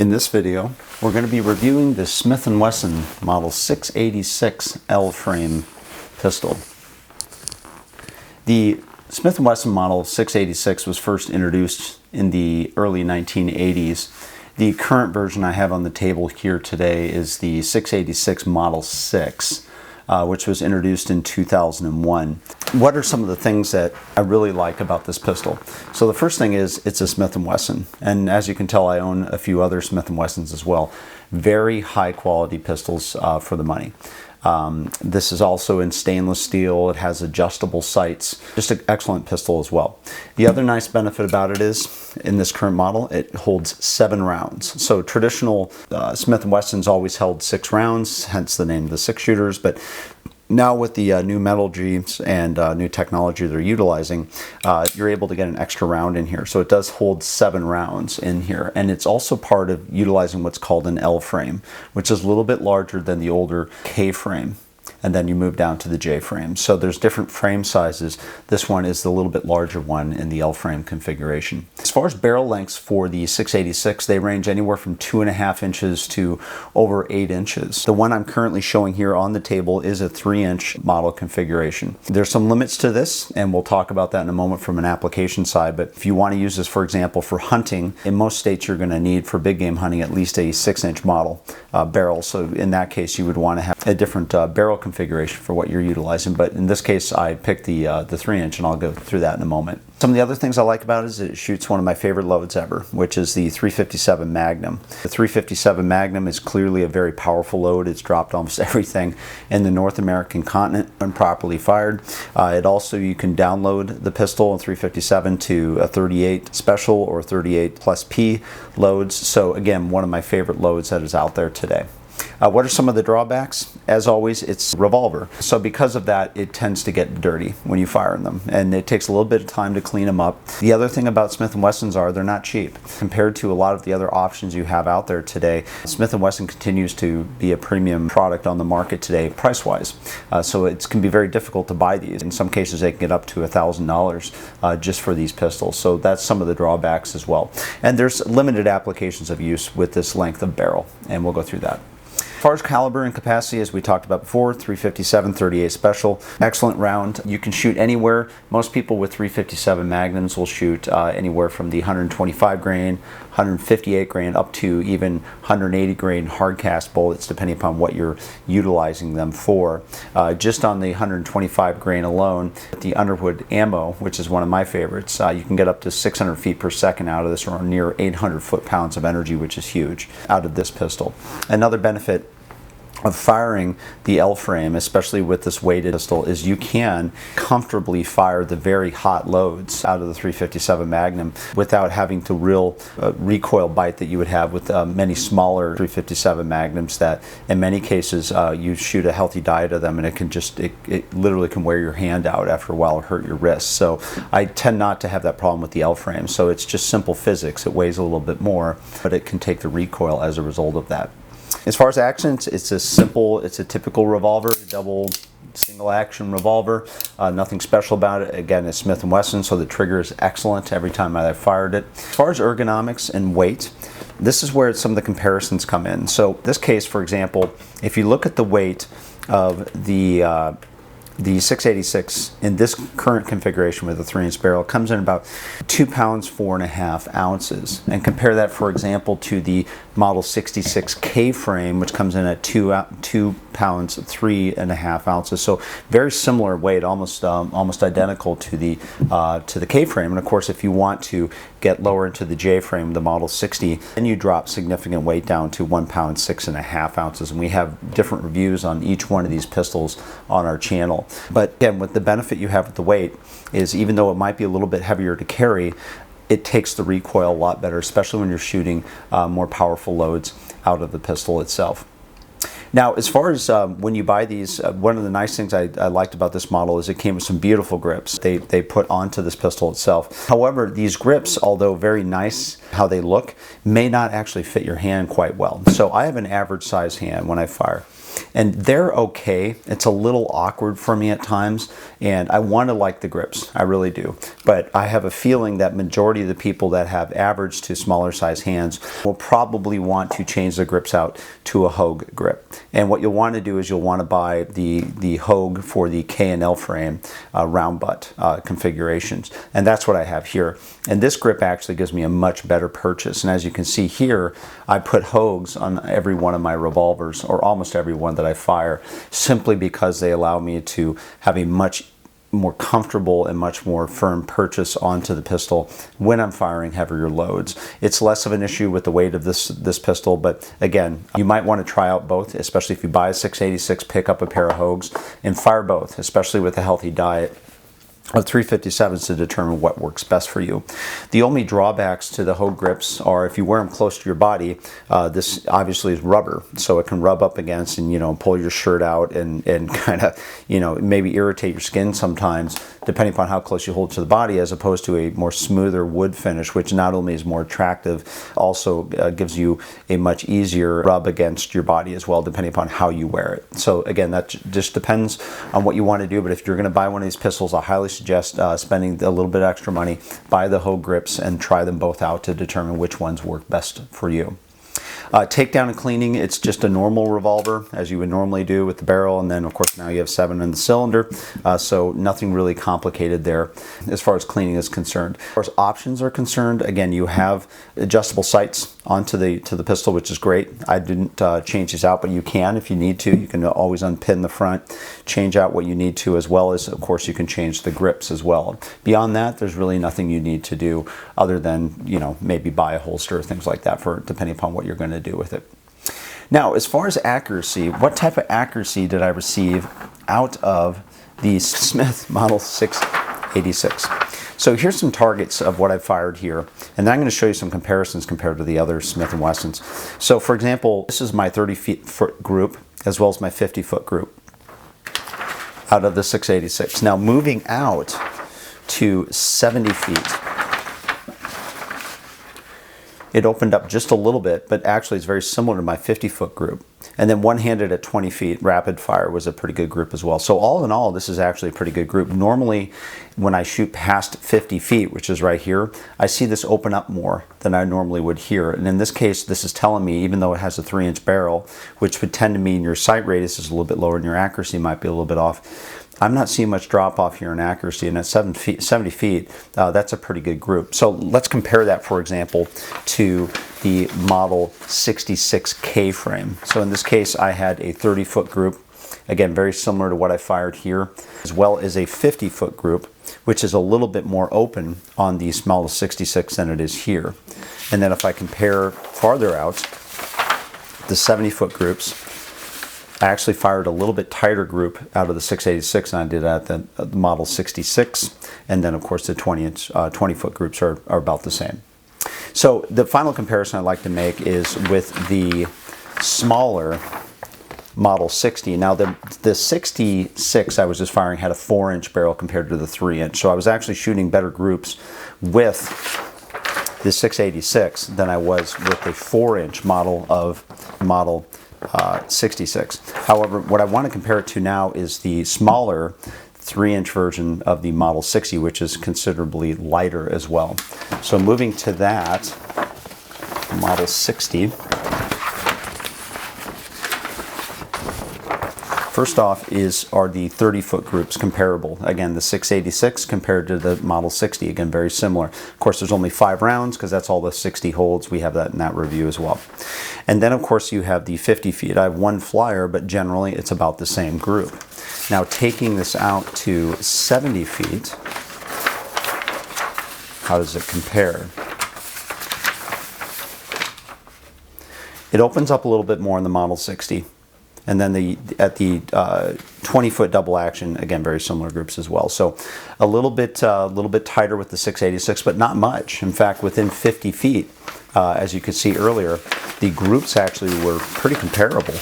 In this video, we're going to be reviewing the Smith & Wesson Model 686 L-frame pistol. The Smith & Wesson Model 686 was first introduced in the early 1980s. The current version I have on the table here today is the 686 Model 6, which was introduced in 2001. What are some of the things that I really like about this pistol? So the first thing is it's a Smith & Wesson, and as you can tell, I own a few other Smith & Wessons as well. Very high quality pistols for the money. This is also in stainless steel. It has adjustable sights. Just an excellent pistol as well. The other nice benefit about it is, in this current model, it holds 7 rounds. So traditional Smith & Wessons always held 6 rounds, hence the name of the 6-shooters, but now with the new metallurgy and new technology they're utilizing, you're able to get an extra round in here. So it does hold 7 rounds in here. And it's also part of utilizing what's called an L frame, which is a little bit larger than the older K frame. And then you move down to the J frame. So there's different frame sizes. This one is the little bit larger one in the L frame configuration. As far as barrel lengths for the 686, they range anywhere from 2.5 inches to over 8 inches. The one I'm currently showing here on the table is a 3-inch model configuration. There's some limits to this, and we'll talk about that in a moment from an application side, but if you want to use this, for example, for hunting, in most states you're going to need, for big game hunting, at least a 6-inch model barrel. So in that case, you would want to have a different barrel configuration for what you're utilizing, but in this case I picked the 3-inch, and I'll go through that in a moment. Some of the other things I like about it is that it shoots one of my favorite loads ever, which is the 357 Magnum. The 357 Magnum is clearly a very powerful load. It's dropped almost everything in the North American continent when properly fired. It also, you can download the pistol in 357 to a 38 special or 38 plus P loads. So again, one of my favorite loads that is out there today. What are some of the drawbacks? As always, it's a revolver. So because of that, it tends to get dirty when you fire them, and it takes a little bit of time to clean them up. The other thing about Smith & Wessons are they're not cheap. Compared to a lot of the other options you have out there today, Smith & Wesson continues to be a premium product on the market today, price-wise. So it can be very difficult to buy these. In some cases, they can get up to $1,000 just for these pistols. So that's some of the drawbacks as well. And there's limited applications of use with this length of barrel, and we'll go through that. As far as caliber and capacity, as we talked about before, 357 38 special, excellent round. You can shoot anywhere. Most people with 357 Magnums will shoot anywhere from the 125 grain, 158 grain, up to even 180 grain hard cast bullets, depending upon what you're utilizing them for. Just on the 125 grain alone, the Underwood ammo, which is one of my favorites, you can get up to 600 feet per second out of this, or near 800 foot-pounds of energy, which is huge, out of this pistol. Another benefit of firing the L frame, especially with this weighted pistol, is you can comfortably fire the very hot loads out of the 357 Magnum without having to recoil bite that you would have with many smaller 357 Magnums that in many cases you shoot a healthy diet of them, and it literally can wear your hand out after a while or hurt your wrist. So I tend not to have that problem with the L frame. So it's just simple physics. It weighs a little bit more, but it can take the recoil as a result of that. As far as actions, it's a typical revolver, double single action revolver. Nothing special about it. Again, it's Smith & Wesson, so the trigger is excellent every time I fired it. As far as ergonomics and weight, this is where some of the comparisons come in. So this case, for example, if you look at the weight of the 686 in this current configuration with a 3-inch barrel, comes in about 2 pounds 4.5 ounces, and compare that, for example, to the Model 66 K frame, which comes in at 2 pounds 3.5 ounces. So very similar weight, almost identical to the K frame. And of course, if you want to get lower into the J frame, the Model 60, then you drop significant weight down to 1 pound 6.5 ounces. And we have different reviews on each one of these pistols on our channel. But again, with the benefit you have with the weight is, even though it might be a little bit heavier to carry, it takes the recoil a lot better, especially when you're shooting more powerful loads out of the pistol itself. Now, as far as when you buy these, one of the nice things I liked about this model is it came with some beautiful grips they put onto this pistol itself. However, these grips, although very nice how they look, may not actually fit your hand quite well. So I have an average size hand when I fire. And they're okay. It's a little awkward for me at times, and I want to like the grips. I really do. But I have a feeling that majority of the people that have average to smaller size hands will probably want to change the grips out to a Hogue grip. And what you'll want to do is you'll want to buy the Hogue for the K&L frame round butt configurations. And that's what I have here. And this grip actually gives me a much better purchase. And as you can see here, I put Hogues on every one of my revolvers, or almost every one that I fire, simply because they allow me to have a much more comfortable and much more firm purchase onto the pistol when I'm firing heavier loads. It's less of an issue with the weight of this pistol, but again, you might want to try out both, especially if you buy a 686, pick up a pair of Hogues and fire both, especially with a healthy diet of 357s to determine what works best for you. The only drawbacks to the Hogue grips are if you wear them close to your body, this obviously is rubber, so it can rub up against and, you know, pull your shirt out and kind of, you know, maybe irritate your skin sometimes, depending upon how close you hold to the body, as opposed to a more smoother wood finish, which not only is more attractive, also gives you a much easier rub against your body as well, depending upon how you wear it. So again, that just depends on what you want to do, but if you're going to buy one of these pistols, I highly suggest spending a little bit extra money, buy the Hogue grips and try them both out to determine which ones work best for you. Takedown and cleaning, it's just a normal revolver as you would normally do with the barrel, and then of course now you have 7 in the cylinder, so nothing really complicated there as far as cleaning is concerned. As far as options are concerned, again, you have adjustable sights onto the pistol, which is great. I didn't change these out, but you can if you need to. You can always unpin the front, change out what you need to, as well as of course you can change the grips as well. Beyond that, there's really nothing you need to do other than, you know, maybe buy a holster, things like that, for depending upon what you're going to do with it. Now, as far as accuracy, what type of accuracy did I receive out of the Smith Model 686? So here's some targets of what I fired here, and then I'm going to show you some comparisons compared to the other Smith & Wessons. So for example, this is my 30-foot group as well as my 50-foot group out of the 686. Now moving out to 70 feet, it opened up just a little bit, but actually it's very similar to my 50-foot group. And then one-handed at 20 feet, rapid fire was a pretty good group as well. So all in all, this is actually a pretty good group. Normally, when I shoot past 50 feet, which is right here, I see this open up more than I normally would here. And in this case, this is telling me, even though it has a 3-inch barrel, which would tend to mean your sight radius is a little bit lower and your accuracy might be a little bit off, I'm not seeing much drop off here in accuracy, and at 70 feet, that's a pretty good group. So let's compare that, for example, to the Model 66K frame. So in this case, I had a 30-foot group, again, very similar to what I fired here, as well as a 50-foot group, which is a little bit more open on the Model 66 than it is here. And then if I compare farther out, the 70-foot groups, I actually fired a little bit tighter group out of the 686 than I did at the Model 66, and then of course the 20-foot groups are about the same. So the final comparison I'd like to make is with the smaller Model 60. Now the 66 I was just firing had a 4-inch barrel compared to the 3-inch, so I was actually shooting better groups with the 686 than I was with the 4-inch model of Model 66. However, what I want to compare it to now is the smaller 3-inch version of the Model 60, which is considerably lighter as well. So moving to that, Model 60. First off are the 30-foot groups comparable. Again, the 686 compared to the Model 60, again, very similar. Of course, there's only 5 rounds because that's all the 60 holds. We have that in that review as well. And then, of course, you have the 50 feet. I have one flyer, but generally it's about the same group. Now, taking this out to 70 feet, how does it compare? It opens up a little bit more in the Model 60. And then at the 20-foot double action, again, very similar groups as well. So a little bit tighter with the 686, but not much. In fact, within 50 feet, as you could see earlier, the groups actually were pretty comparable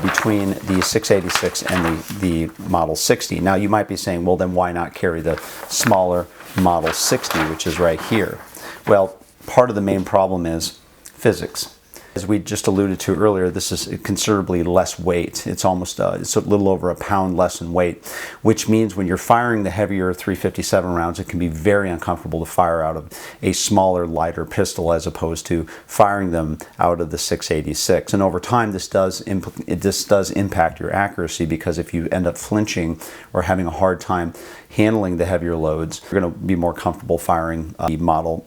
between the 686 and the Model 60. Now, you might be saying, well, then why not carry the smaller Model 60, which is right here? Well, part of the main problem is physics. As we just alluded to earlier, this is considerably less weight. It's almost it's a little over a pound less in weight, which means when you're firing the heavier 357 rounds, it can be very uncomfortable to fire out of a smaller, lighter pistol as opposed to firing them out of the 686. And over time, this does impact your accuracy, because if you end up flinching or having a hard time handling the heavier loads, you're going to be more comfortable firing the model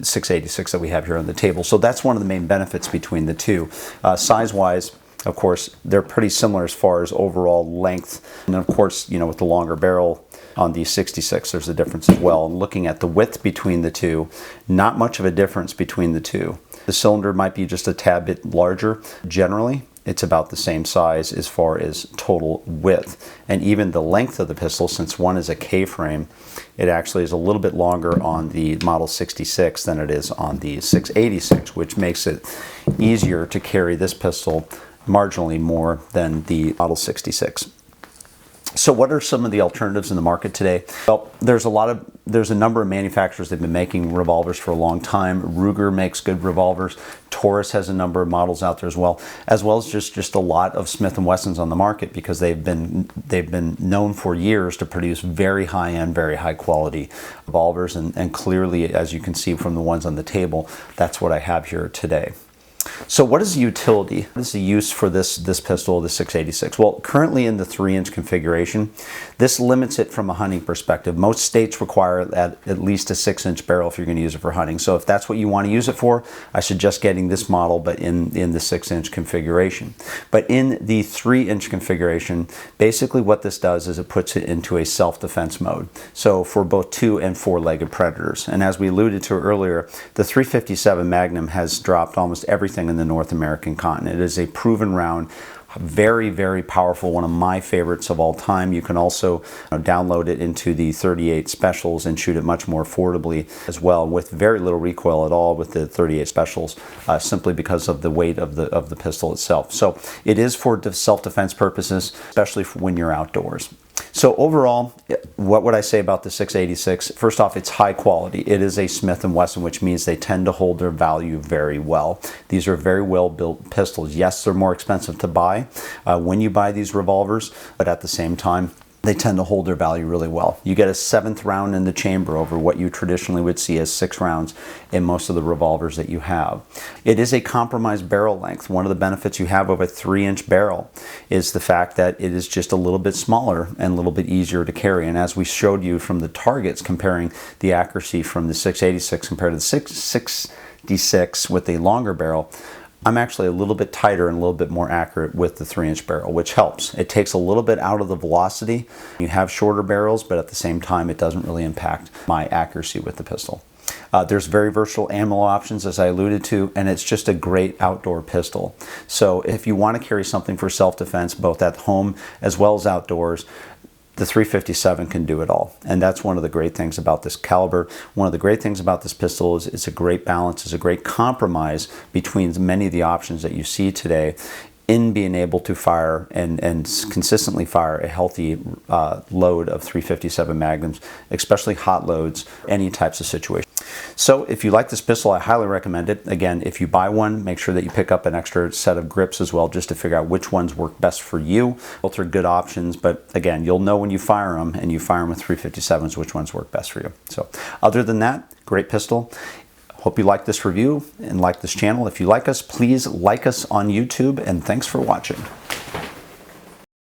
686 that we have here on the table. So that's one of the main benefits between the two. Size-wise, of course, they're pretty similar as far as overall length. And of course, you know, with the longer barrel on the 66, there's a difference as well. And looking at the width between the two, not much of a difference between the two. The cylinder might be just a tad bit larger. Generally, it's about the same size as far as total width. And even the length of the pistol, since one is a K-frame, it actually is a little bit longer on the Model 66 than it is on the 686, which makes it easier to carry this pistol marginally more than the Model 66. So what are some of the alternatives in the market today? Well, there's a number of manufacturers that have been making revolvers for a long time. Ruger makes good revolvers. Taurus has a number of models out there as well as just a lot of Smith & Wessons on the market, because they've been known for years to produce very high-end, very high-quality revolvers, and clearly, as you can see from the ones on the table, that's what I have here today. So what is the utility? What is the use for this pistol, the 686? Well, currently in the 3-inch configuration, this limits it from a hunting perspective. Most states require at least a 6-inch barrel if you're going to use it for hunting. So if that's what you want to use it for, I suggest getting this model, but in the 6-inch configuration. But in the 3-inch configuration, basically what this does is it puts it into a self-defense mode. So for both 2- and 4-legged predators. And as we alluded to earlier, the 357 Magnum has dropped almost everything in the North American continent. It is a proven round, very, very powerful, one of my favorites of all time. You can also download it into the 38 specials and shoot it much more affordably as well, with very little recoil at all with the 38 specials, simply because of the weight of the pistol itself. So it is for self-defense purposes, especially for when you're outdoors. So overall, what would I say about the 686? First off, it's high quality. It is a Smith & Wesson, which means they tend to hold their value very well. These are very well-built pistols. Yes, they're more expensive to buy when you buy these revolvers, but at the same time, they tend to hold their value really well. You get a 7th round in the chamber over what you traditionally would see as 6 rounds in most of the revolvers that you have. It is a compromised barrel length. One of the benefits you have of a 3-inch barrel is the fact that it is just a little bit smaller and a little bit easier to carry. And as we showed you from the targets, comparing the accuracy from the 686 compared to the 666 with a longer barrel, I'm actually a little bit tighter and a little bit more accurate with the 3-inch barrel, which helps. It takes a little bit out of the velocity. You have shorter barrels, but at the same time, it doesn't really impact my accuracy with the pistol. There's very versatile ammo options, as I alluded to, and it's just a great outdoor pistol. So if you want to carry something for self-defense, both at home as well as outdoors, the 357 can do it all. And that's one of the great things about this caliber. One of the great things about this pistol is it's a great balance, it's a great compromise between many of the options that you see today in being able to fire and consistently fire a healthy load of 357 Magnums, especially hot loads, any types of situations. So if you like this pistol, I highly recommend it. Again, if you buy one, make sure that you pick up an extra set of grips as well, just to figure out which ones work best for you. Both are good options, but again, you'll know when you fire them, and you fire them with 357s, which ones work best for you. So other than that, great pistol. Hope you like this review and like this channel. If you like us, please like us on YouTube, and thanks for watching.